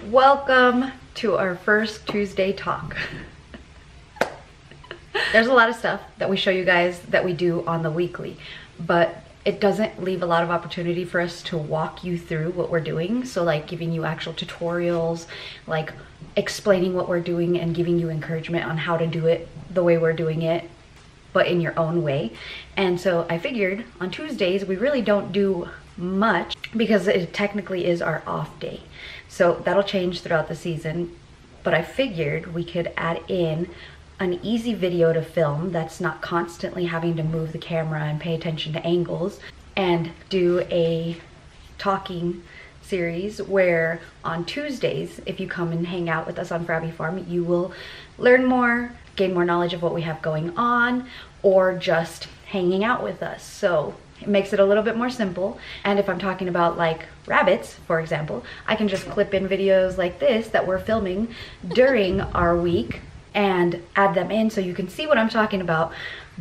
Welcome to our first Tuesday talk. There's a lot of stuff that we show you guys that we do on the weekly, but it doesn't leave a lot of opportunity for us to walk you through what we're doing. So like giving you actual tutorials, like explaining what we're doing and giving you encouragement on how to do it the way we're doing it, but in your own way. And so I figured on Tuesdays we really don't do much because it technically is our off day. So that'll change throughout the season, but I figured we could add in an easy video to film that's not constantly having to move the camera and pay attention to angles, and do a talking series where on Tuesdays, if you come and hang out with us on Frabby Farm, you will learn more, gain more knowledge of what we have going on, or just hanging out with us. So it makes it a little bit more simple. And if I'm talking about like rabbits, for example, I can just clip in videos like this that we're filming during our week and add them in so you can see what I'm talking about,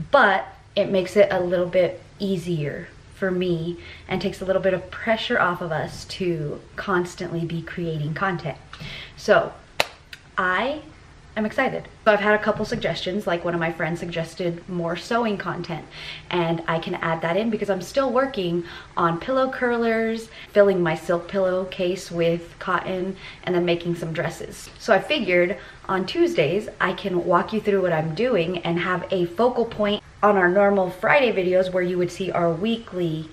but it makes it a little bit easier for me and takes a little bit of pressure off of us to constantly be creating content. So I am excited. So I've had a couple suggestions, like one of my friends suggested more sewing content, and I can add that in because I'm still working on pillow curlers, filling my silk pillowcase with cotton, and then making some dresses. So I figured on Tuesdays I can walk you through what I'm doing and have a focal point on our normal Friday videos where you would see our weekly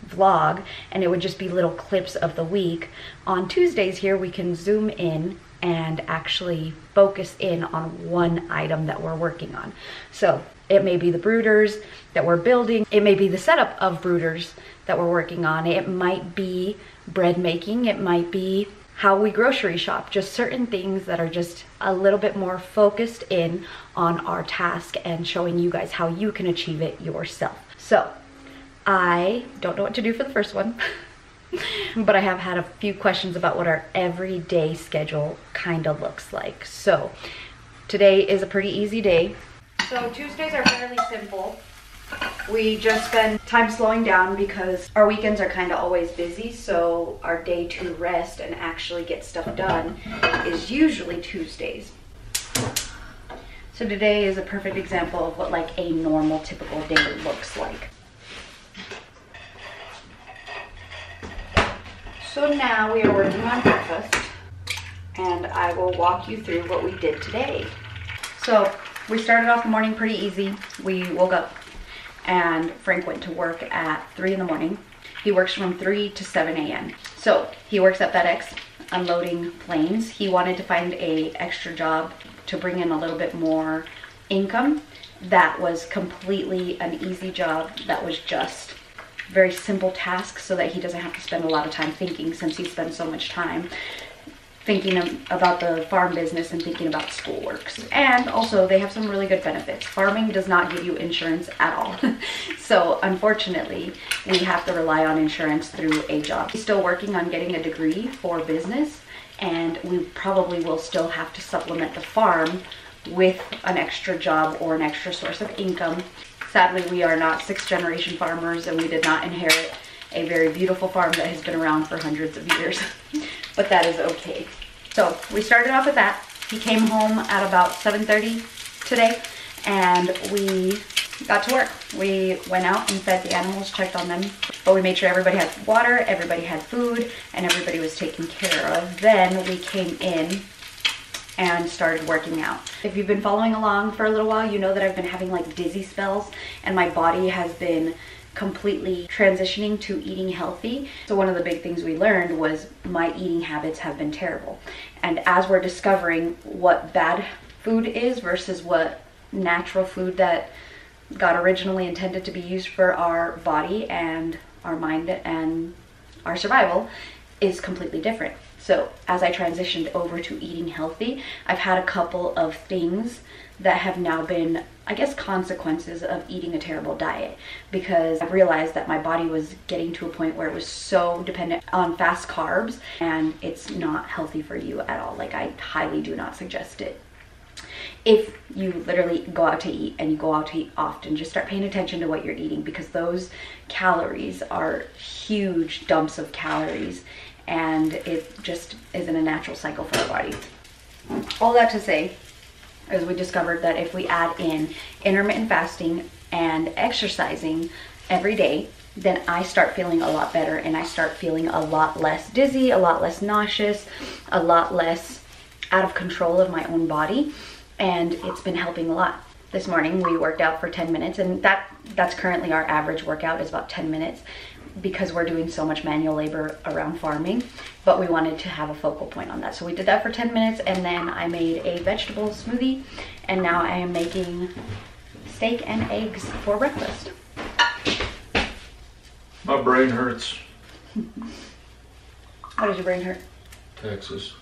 vlog and it would just be little clips of the week. On Tuesdays here we can zoom in and actually focus in on one item that we're working on. So it may be the brooders that we're building, it may be the setup of brooders that we're working on, it might be bread making, it might be how we grocery shop, just certain things that are just a little bit more focused in on our task and showing you guys how you can achieve it yourself. So I don't know what to do for the first one. But I have had a few questions about what our everyday schedule kind of looks like. So today is a pretty easy day. So Tuesdays are fairly simple. We just spend time slowing down because our weekends are kind of always busy. So our day to rest and actually get stuff done is usually Tuesdays. So today is a perfect example of what like a normal typical day looks like. So now we are working on breakfast, and I will walk you through what we did today. So we started off the morning pretty easy. We woke up and Frank went to work at 3 in the morning. He works from 3 to 7 a.m. So he works at FedEx unloading planes. He wanted to find a extra job to bring in a little bit more income that was completely an easy job, that was just very simple tasks so that he doesn't have to spend a lot of time thinking, since he spends so much time thinking about the farm business and thinking about schoolworks. And also they have some really good benefits. Farming does not give you insurance at all. So unfortunately we have to rely on insurance through a job. He's still working on getting a degree for business, and we probably will still have to supplement the farm with an extra job or an extra source of income. Sadly, we are not 6th generation farmers, and we did not inherit a very beautiful farm that has been around for hundreds of years, but that is okay. So we started off with that. He came home at about 7:30 today, and we got to work. We went out and fed the animals, checked on them, but we made sure everybody had water, everybody had food, and everybody was taken care of. Then we came in and started working out. If you've been following along for a little while, you know that I've been having like dizzy spells, and my body has been completely transitioning to eating healthy. So one of the big things we learned was my eating habits have been terrible. And as we're discovering what bad food is versus what natural food that God originally intended to be used for our body and our mind and our survival is completely different. So as I transitioned over to eating healthy, I've had a couple of things that have now been, I guess, consequences of eating a terrible diet, because I realized that my body was getting to a point where it was so dependent on fast carbs, and it's not healthy for you at all. Like, I highly do not suggest it. If you literally go out to eat, and you go out to eat often, just start paying attention to what you're eating, because those calories are huge dumps of calories, and it just isn't a natural cycle for our body. All that to say is we discovered that if we add in intermittent fasting and exercising every day, then I start feeling a lot better, and I start feeling a lot less dizzy, a lot less nauseous, a lot less out of control of my own body, and it's been helping a lot. This morning we worked out for 10 minutes, and that's currently our average workout is about 10 minutes because we're doing so much manual labor around farming, but we wanted to have a focal point on that. So we did that for 10 minutes, and then I made a vegetable smoothie, and now I am making steak and eggs for breakfast. My brain hurts. How does your brain hurt? Texas.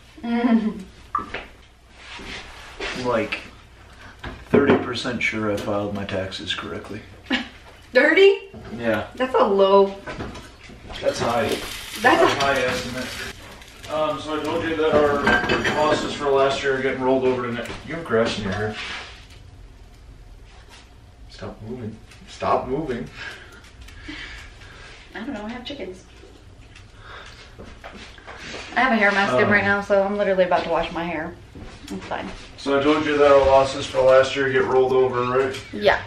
Like 30% sure I filed my taxes correctly. 30? Yeah. That's a low. That's high. That's a high estimate. So I told you that our losses for last year are getting rolled over to next. You have grass in your hair. Stop moving. Stop moving. I don't know, I have chickens. I have a hair mask in right now, so I'm literally about to wash my hair. It's fine. So I told you that our losses for last year get rolled over, right? Yeah.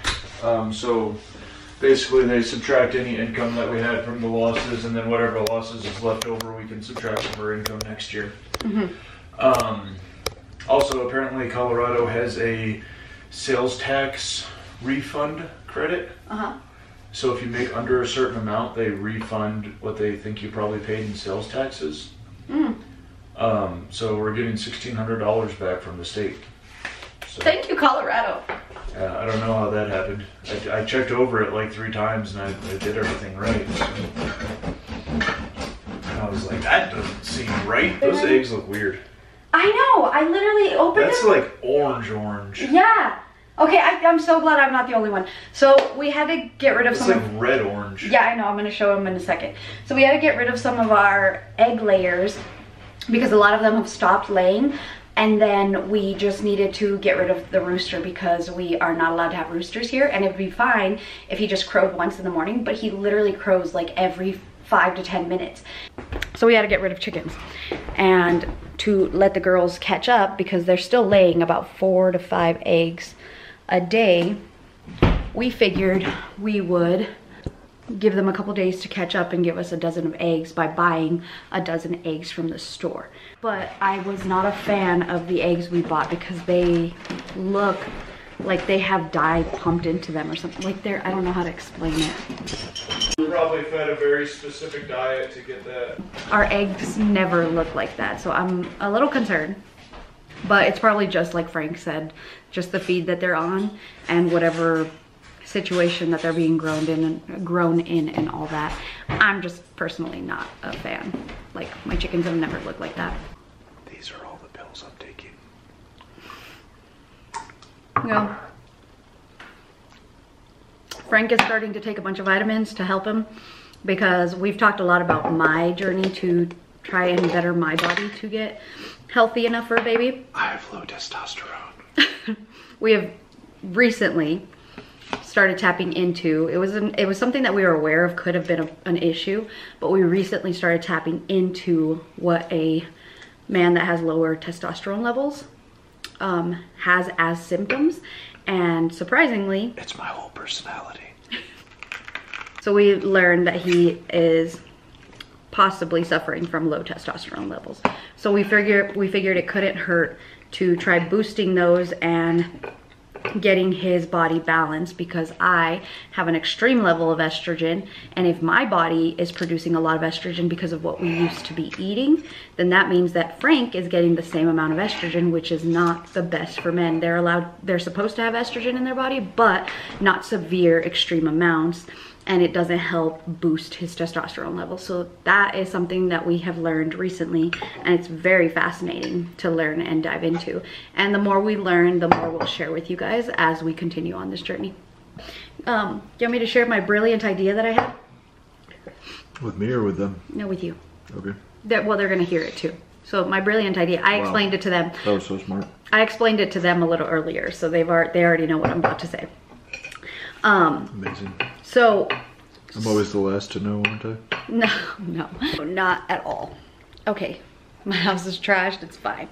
So basically they subtract any income that we had from the losses, and then whatever losses is left over we can subtract from our income next year. Also, apparently Colorado has a sales tax refund credit. So if you make under a certain amount, they refund what they think you probably paid in sales taxes. So we're getting $1,600 back from the state. So, thank you, Colorado. I don't know how that happened. I checked over it like 3 times and I did everything right. So. And I was like, that doesn't seem right. Those eggs look weird. I know. I literally opened That's them. like orange. Yeah. Okay, I'm so glad I'm not the only one. So we had to get rid of It's some like red orange. Yeah, I know. I'm going to show them in a second. So we had to get rid of some of our egg layers because a lot of them have stopped laying. And then we just needed to get rid of the rooster because we are not allowed to have roosters here. And it'd be fine if he just crowed once in the morning, but he literally crows like every 5 to 10 minutes. So we had to get rid of chickens and to let the girls catch up because they're still laying about 4 to 5 eggs a day. We figured we would give them a couple days to catch up and give us a dozen of eggs by buying a dozen eggs from the store. But I was not a fan of the eggs we bought because they look like they have dye pumped into them or something. Like they're, I don't know how to explain it. We probably fed a very specific diet to get that. Our eggs never look like that, so I'm a little concerned. But it's probably just like Frank said, just the feed that they're on and whatever situation that they're being grown in and all that. I'm just personally not a fan. Like my chickens have never looked like that. These are all the pills I'm taking. Yeah. Frank is starting to take a bunch of vitamins to help him because we've talked a lot about my journey to try and better my body to get healthy enough for a baby. I have low testosterone. We have recently started tapping into, it was something that we were aware of could have been an issue, but we recently started tapping into what a man that has lower testosterone levels has as symptoms, and surprisingly, it's my whole personality. So we learned that he is possibly suffering from low testosterone levels. So we figured it couldn't hurt to try boosting those and getting his body balanced because I have an extreme level of estrogen, and if my body is producing a lot of estrogen because of what we used to be eating, then that means that Frank is getting the same amount of estrogen, which is not the best for men. They're supposed to have estrogen in their body, but not severe extreme amounts, and it doesn't help boost his testosterone levels. So that is something that we have learned recently, and it's very fascinating to learn and dive into. And the more we learn, the more we'll share with you guys as we continue on this journey. Do you want me to share my brilliant idea that I had? With me or with them? No, with you. Okay. Well, they're gonna hear it too. So my brilliant idea, I explained it to them. That was so smart. I explained it to them a little earlier, so they already know what I'm about to say. Amazing. So I'm always the last to know, aren't I? no, not at all. Okay, my house is trashed, it's fine.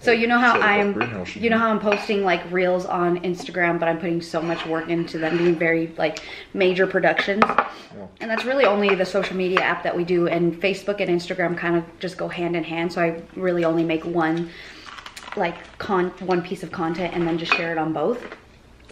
So you know how I'm posting like reels on Instagram, but I'm putting so much work into them being very like major productions. Yeah. And that's really only the social media app that we do, and Facebook and Instagram kind of just go hand in hand. So I really only make one piece of content and then just share it on both.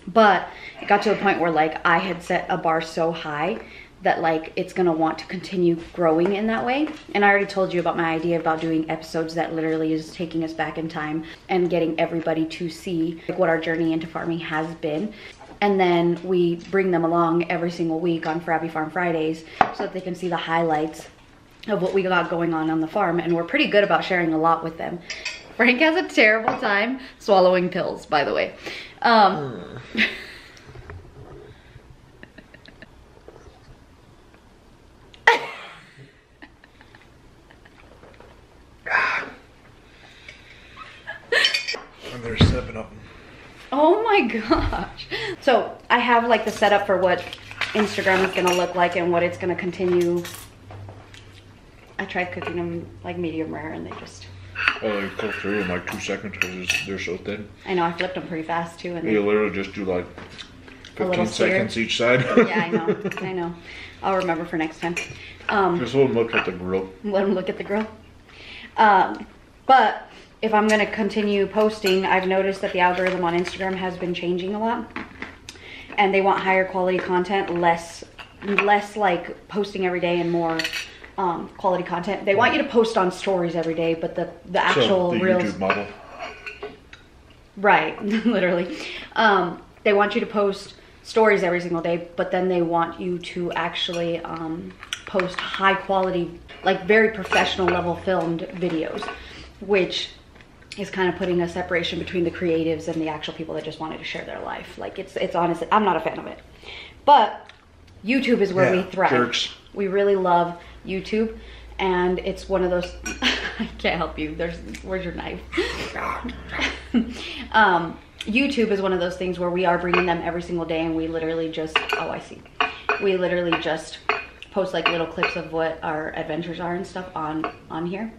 But it got to a point where like I had set a bar so high that like it's gonna want to continue growing in that way. And I already told you about my idea about doing episodes that literally is taking us back in time and getting everybody to see like what our journey into farming has been. And then we bring them along every single week on Frabby Farm Fridays so that they can see the highlights of what we got going on the farm. And we're pretty good about sharing a lot with them. Frank has a terrible time swallowing pills, by the way. And there's 7 of them. Oh my gosh. So I have like the setup for what Instagram is gonna look like and what it's gonna continue. I tried cooking them like medium rare and they just... Oh, they cook through in like 2 seconds because they're so thin. I know, I flipped them pretty fast too. And you literally just do like 15 seconds each side. Yeah, I know. I'll remember for next time. Just let them look at the grill. Let them look at the grill. But if I'm gonna continue posting, I've noticed that the algorithm on Instagram has been changing a lot. And they want higher quality content, less like posting every day and more quality content. They want you to post on stories every day, but the actual the reels, YouTube model. Right, literally. They want you to post stories every single day, but then they want you to actually post high quality, like very professional level filmed videos, which is kind of putting a separation between the creatives and the actual people that just wanted to share their life. Like it's honestly, I'm not a fan of it. But YouTube is where we thrive. Jerks. We really love YouTube, and it's one of those I can't help you. Where's your knife? YouTube is one of those things where we are bringing them every single day, and we literally just we literally just post like little clips of what our adventures are and stuff on here.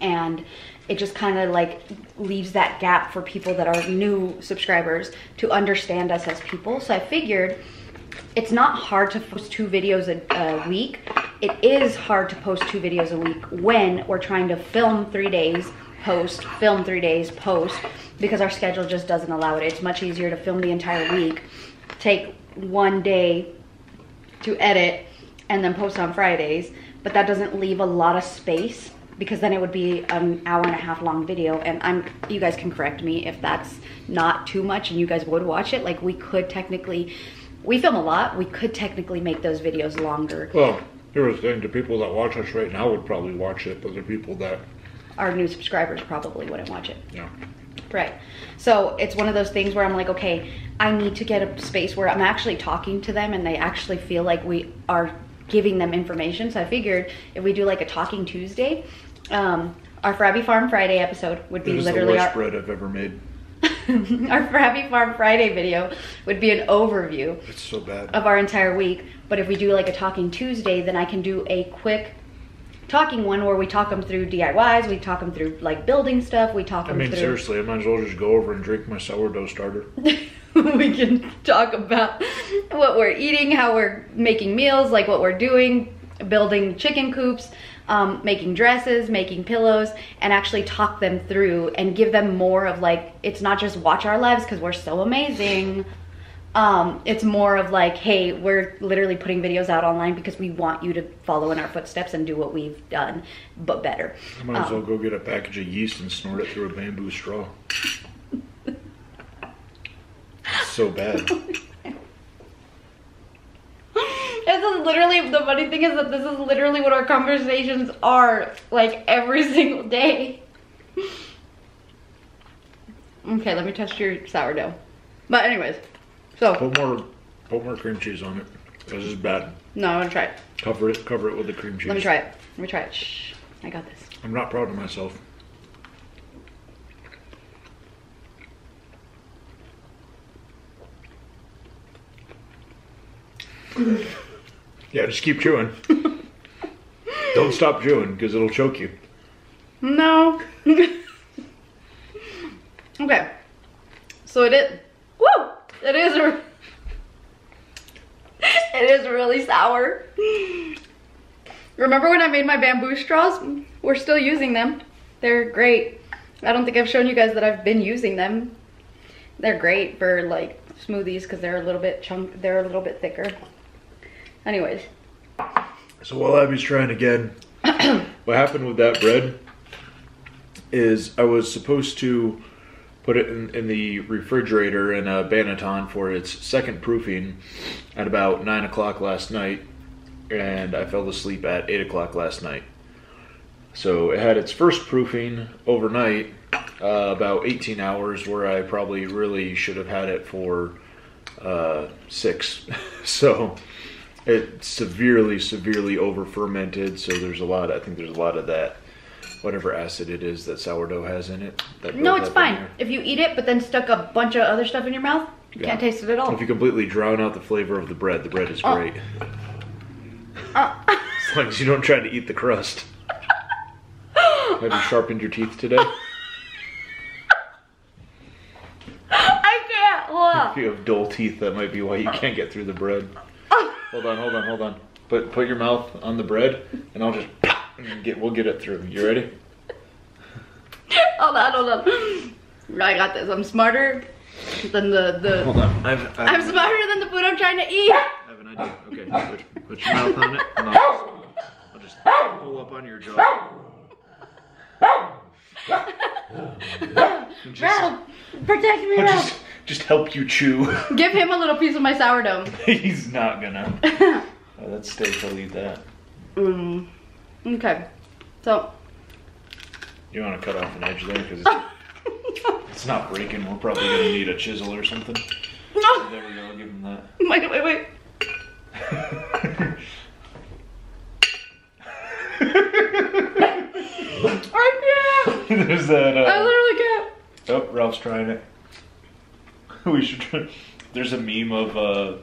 And it just kind of like leaves that gap for people that are new subscribers to understand us as people. So I figured it's not hard to post 2 videos a week. It is hard to post 2 videos a week when we're trying to film 3 days, post, film 3 days, post, because our schedule just doesn't allow it. It's much easier to film the entire week, take 1 day to edit, and then post on Fridays, but that doesn't leave a lot of space, because then it would be an hour-and-a-half long video. And you guys can correct me if that's not too much and you guys would watch it. Like we film a lot, we could technically make those videos longer. Well, here's the thing, the people that watch us right now would probably watch it, but the people that are new subscribers probably wouldn't watch it. Yeah. Right. So it's one of those things where I'm like, okay, I need to get a space where I'm actually talking to them and they actually feel like we are giving them information. So I figured if we do like a Talking Tuesday, our Frabby Farm Friday episode would be literally the worst bread I've ever made. Our Frabby Farm Friday video would be an overview. It's so bad. Of our entire week. But if we do like a Talking Tuesday, then I can do a quick talking one where we talk them through DIYs, we talk them through like building stuff, we talk them through... seriously, I might as well just go over and drink my sourdough starter. We can talk about what we're eating, how we're making meals, like what we're doing, building chicken coops, making dresses, making pillows, and actually talk them through and give them more of like, it's not just watch our lives because we're so amazing. It's more of like, hey, we're literally putting videos out online because we want you to follow in our footsteps and do what we've done, but better. I might as well go get a package of yeast and snort it through a bamboo straw. It's so bad. This is literally, the funny thing is that this is literally what our conversations are, like every single day. Okay, let me test your sourdough. But anyways, so. Put more cream cheese on it. This is bad. No, I'm gonna try it. Cover it with the cream cheese. Let me try it. Let me try it. Shh, I got this. I'm not proud of myself. Yeah, just keep chewing. Don't stop chewing because it'll choke you. No. Okay. So it is. Woo! It is really sour. Remember when I made my bamboo straws? We're still using them. They're great. I don't think I've shown you guys that I've been using them. They're great for like smoothies because they're a little bit thicker. Anyways. So while Abby's trying again, what happened with that bread is I was supposed to put it in the refrigerator in a Banneton for its second proofing at about 9 o'clock last night, and I fell asleep at 8 o'clock last night. So it had its first proofing overnight, about 18 hours, where I probably really should have had it for 6. So it severely over fermented, so there's a lot, I think there's a lot of that, whatever acid it is that sourdough has in it. No, it's fine. If you eat it, but then stuck a bunch of other stuff in your mouth, you can't taste it at all. If you completely drown out the flavor of the bread is great. As long as you don't try to eat the crust. Have you sharpened your teeth today? I can't. Hold on. If you have dull teeth, that might be why you can't get through the bread. Hold on. Put your mouth on the bread, and I'll just we'll get it through. You ready? Hold on. I got this. I'm smarter than the. Hold on. I'm smarter than the food I'm trying to eat. I have an idea. Okay, put your mouth on it, and I'll just pull up on your jaw. Ralph, protect me, Ralph. Just help you chew. Give him a little piece of my sourdough. He's not gonna. Let's stay till eat that. Okay. So. You want to cut off an edge there because it's not breaking. We're probably gonna need a chisel or something. No. There we go. I'll give him that. Wait. I can't. There's that. I literally can't. Oh, Ralph's trying it. We should try. There's a meme of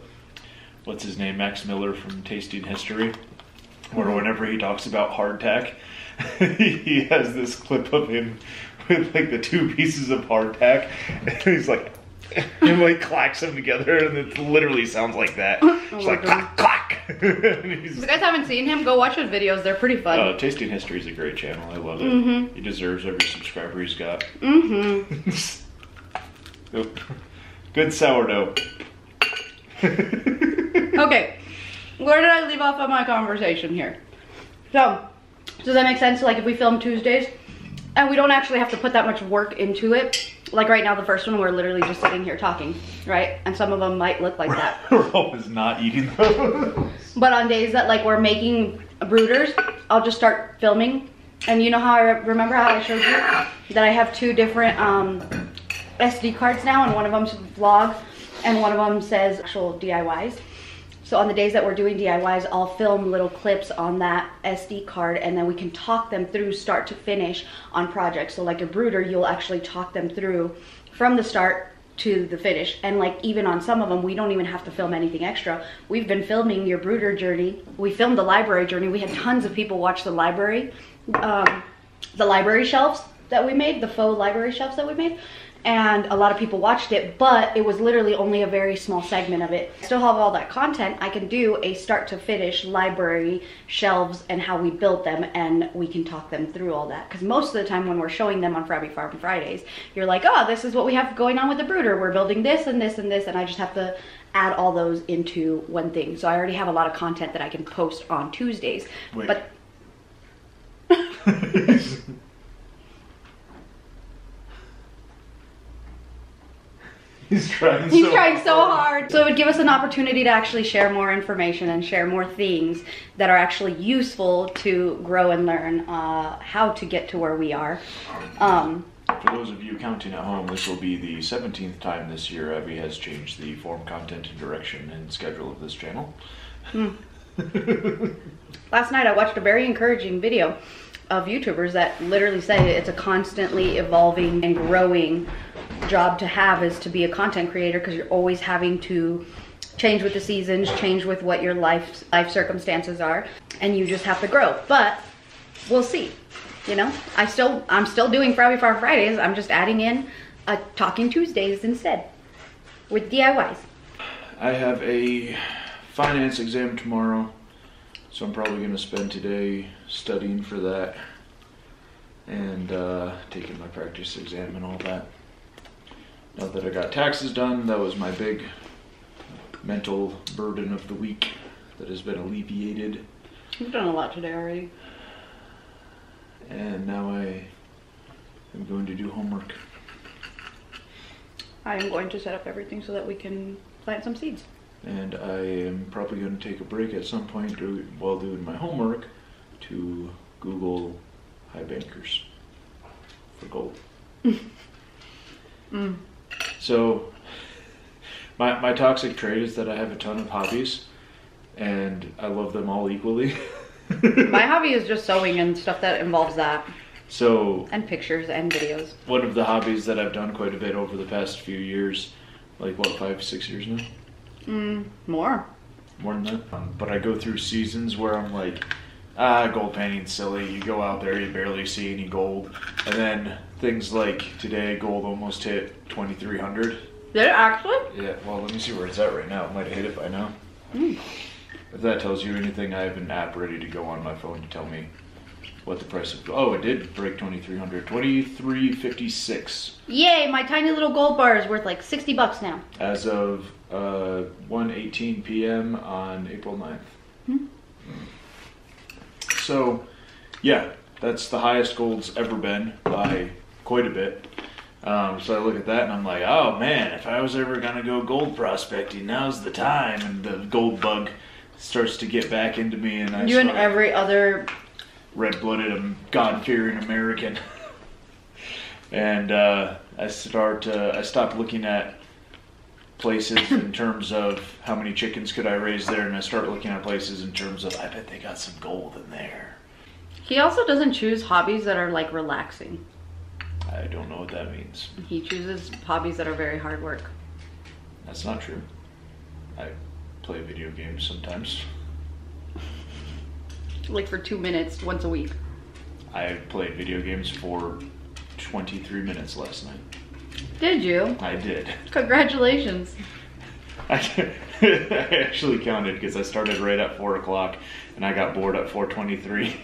what's his name, Max Miller from Tasting History, where whenever he talks about hardtack, he has this clip of him with like the 2 pieces of hardtack, and he's like, and like clacks them together, and it literally sounds like that. It's like clack clack. If you guys haven't seen him, go watch his videos. They're pretty fun. Tasting History is a great channel. I love it. He deserves every subscriber he's got. Good sourdough. Okay, where did I leave off on my conversation here? So, does that make sense? Like if we film Tuesdays and we don't actually have to put that much work into it. Like right now, the first one, we're literally just sitting here talking, right? And some of them might look like that. Ralph is not eating those. But on days that like we're making brooders, I'll just start filming. And you know how remember how I showed you that I have 2 different SD cards now, and one of them's vlog and one of them says actual DIYs. So on the days that we're doing DIYs, I'll film little clips on that SD card, and then we can talk them through start to finish on projects. So like a brooder, you'll actually talk them through from the start to the finish. And like even on some of them, we don't even have to film anything extra. We've been filming your brooder journey. We filmed the library journey. We had tons of people watch the library shelves that we made, the faux library shelves that we made. And a lot of people watched it, but it was literally only a very small segment of it. I still have all that content. I can do a start to finish library shelves and how we built them, and we can talk them through all that. Because most of the time when we're showing them on Frabby Farm Fridays, you're like, oh, this is what we have going on with the brooder. We're building this and this and this, and I just have to add all those into one thing. So I already have a lot of content that I can post on Tuesdays. Wait. But He's trying so hard. So it would give us an opportunity to actually share more information and share more things that are actually useful to grow and learn how to get to where we are. For those of you counting at home, this will be the 17th time this year Abby has changed the form, content, and direction and schedule of this channel. Last night I watched a very encouraging video of YouTubers that literally say it's a constantly evolving and growing job to have, is to be a content creator, because you're always having to change with the seasons, change with what your life circumstances are. and you just have to grow. But we'll see. You know, I'm still doing Frabby Farm Fridays. I'm just adding in Talking Tuesdays instead with DIYs. I have a finance exam tomorrow, so I'm probably going to spend today studying for that and taking my practice exam and all that. Now that I got taxes done, that was my big mental burden of the week that has been alleviated. You've done a lot today already. And now I am going to do homework. I am going to set up everything so that we can plant some seeds. And I am probably going to take a break at some point while doing my homework to Google high bankers for gold. So my toxic trait is that I have a ton of hobbies and I love them all equally. My hobby is just sewing and stuff that involves that. So, and pictures and videos. One of the hobbies that I've done quite a bit over the past few years, like what, 5-6 years now? More than that. But I go through seasons where I'm like, gold painting's silly. You go out there, you barely see any gold. And then things like today, gold almost hit 2,300. Did it actually? Yeah, well, let me see where it's at right now. It might have hit it by now. If that tells you anything, I have an app ready to go on my phone to tell me what the price of... Oh, it did break 2,300. 2,356. Yay, my tiny little gold bar is worth like $60 now. As of 1:18 p.m. on April 9th. So, yeah, that's the highest gold's ever been by quite a bit. So I look at that and I'm like, oh man, if I was ever going to go gold prospecting, now's the time. And the gold bug starts to get back into me, and you and every other red-blooded, God-fearing American. And I stopped looking at places in terms of how many chickens could I raise there, and I start looking at places in terms of, I bet they got some gold in there. He also doesn't choose hobbies that are like relaxing. I don't know what that means. He chooses hobbies that are very hard work. That's not true. I play video games sometimes. Like for 2 minutes once a week. I played video games for 23 minutes last night. Did you? I did. Congratulations. I actually counted because I started right at 4 o'clock and I got bored at 4:23.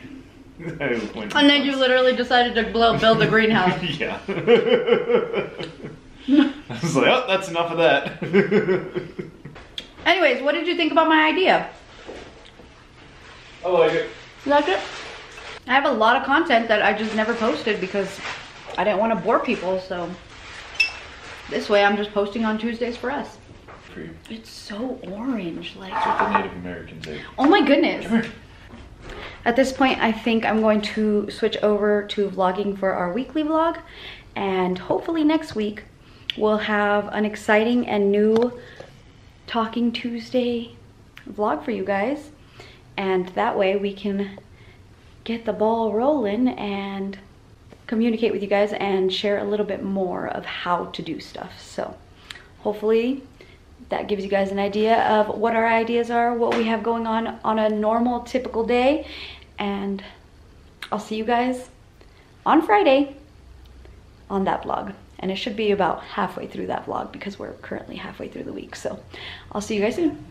And then you literally decided to build a greenhouse. Yeah. I was like, oh, that's enough of that. Anyways, what did you think about my idea? I like it. You like it? I have a lot of content that I just never posted because I didn't want to bore people, so this way I'm just posting on Tuesdays for us. For you. It's so orange, like. That's what the Native Americans ate. Oh my goodness. At this point, I think I'm going to switch over to vlogging for our weekly vlog, and hopefully next week we'll have an exciting and new Talking Tuesday vlog for you guys, and that way we can get the ball rolling and communicate with you guys and share a little bit more of how to do stuff. So hopefully that gives you guys an idea of what our ideas are, what we have going on a normal, typical day. And I'll see you guys on Friday on that vlog. And it should be about halfway through that vlog because we're currently halfway through the week. So I'll see you guys soon.